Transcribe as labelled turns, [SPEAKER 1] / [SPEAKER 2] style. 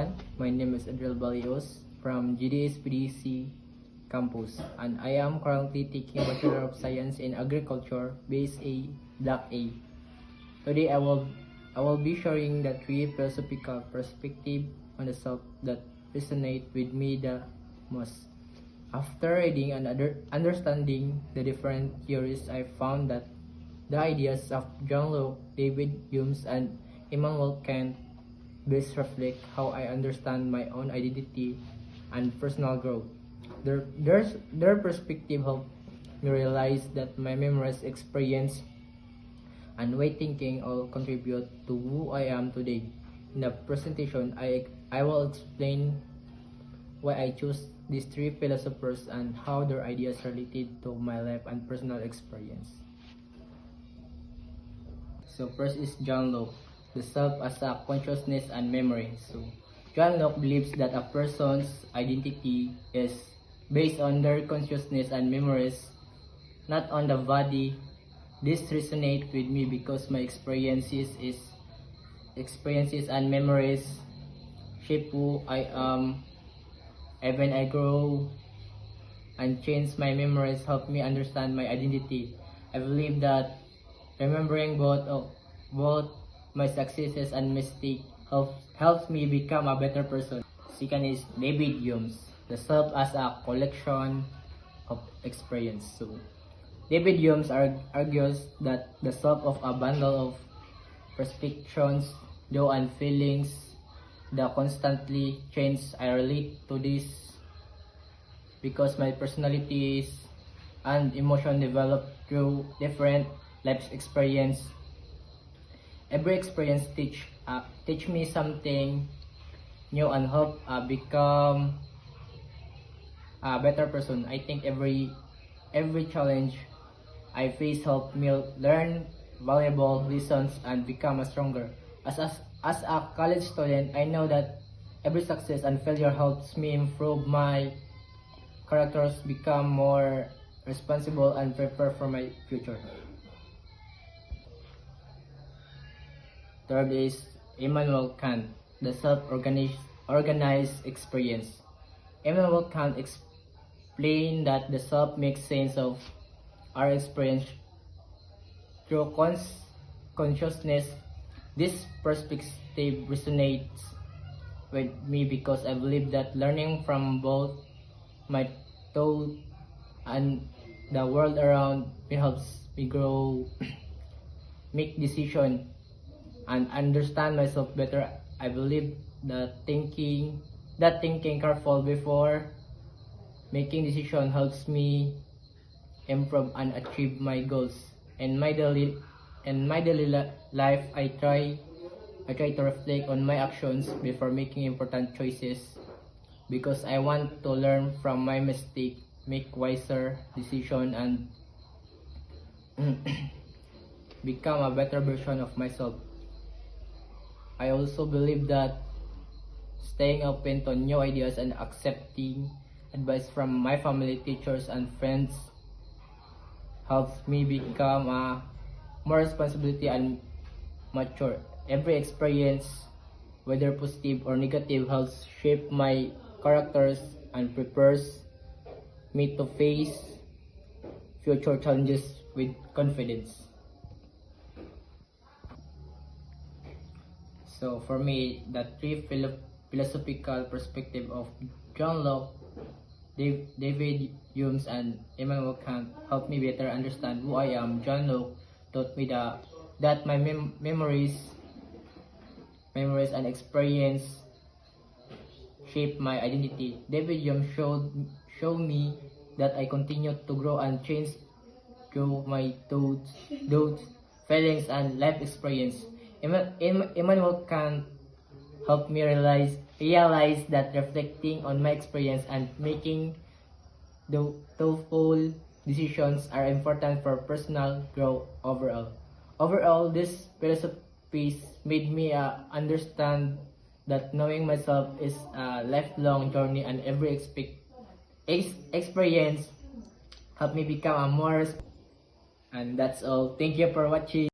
[SPEAKER 1] everyone. My name is Adriel Balios from GDSPDC campus, and I am currently taking Bachelor of Science in Agriculture, Base A, Block A. Today I will be sharing the three philosophical perspectives on the self that resonate with me the most. After reading and understanding the different theories, I found that the ideas of John Locke, David Hume, and Immanuel Kant best reflect how I understand my own identity and personal growth. Their perspective helped me realize that my memories, experience, and way thinking all contribute to who I am today. In the presentation, I will explain why I chose these three philosophers and how their ideas related to my life and personal experience. So first is John Locke, the self as a consciousness and memory. So John Locke believes that a person's identity is based on their consciousness and memories, not on the body. This resonates with me because my experiences and memories shape who I am. Even I grow and change, my memories help me understand my identity. I believe that remembering both my successes and mistakes helps me become a better person. Second is David Hume, the self as a collection of experience. So David Hume argues that the self of a bundle of perceptions, thoughts, and feelings that constantly change. I relate to this because my personalities and emotion develop through different life experience. Every experience teach me something new and help become a better person. I think every challenge I face help me learn valuable lessons and become a stronger. As a college student, I know that every success and failure helps me improve my characters, become more responsible, and prepare for my future. Third is Immanuel Kant, the self-organized experience. Immanuel Kant explained that the self makes sense of our experience through consciousness. This perspective resonates with me because I believe that learning from both my thought and the world around me helps me grow, make decisions, and understand myself better. I believe that thinking careful before making decision helps me improve and achieve my goals. In my daily life, I try to reflect on my actions before making important choices because I want to learn from my mistake, make wiser decision, and become a better version of myself. I also believe that staying open to new ideas and accepting advice from my family, teachers, and friends helps me become more responsibility and mature. Every experience, whether positive or negative, helps shape my characters and prepares me to face future challenges with confidence. So for me, the three philosophical perspective of John Locke, David Hume, and Immanuel Kant helped me better understand who I am. John Locke taught me that my memories and experience shape my identity. David Hume showed me that I continue to grow and change through my thoughts, feelings, and life experience. Immanuel Kant helped me realize that reflecting on my experience and making thoughtful decisions are important for personal growth overall. Overall, these philosophies made me understand that knowing myself is a lifelong journey, and every experience helped me become a more. And that's all. Thank you for watching.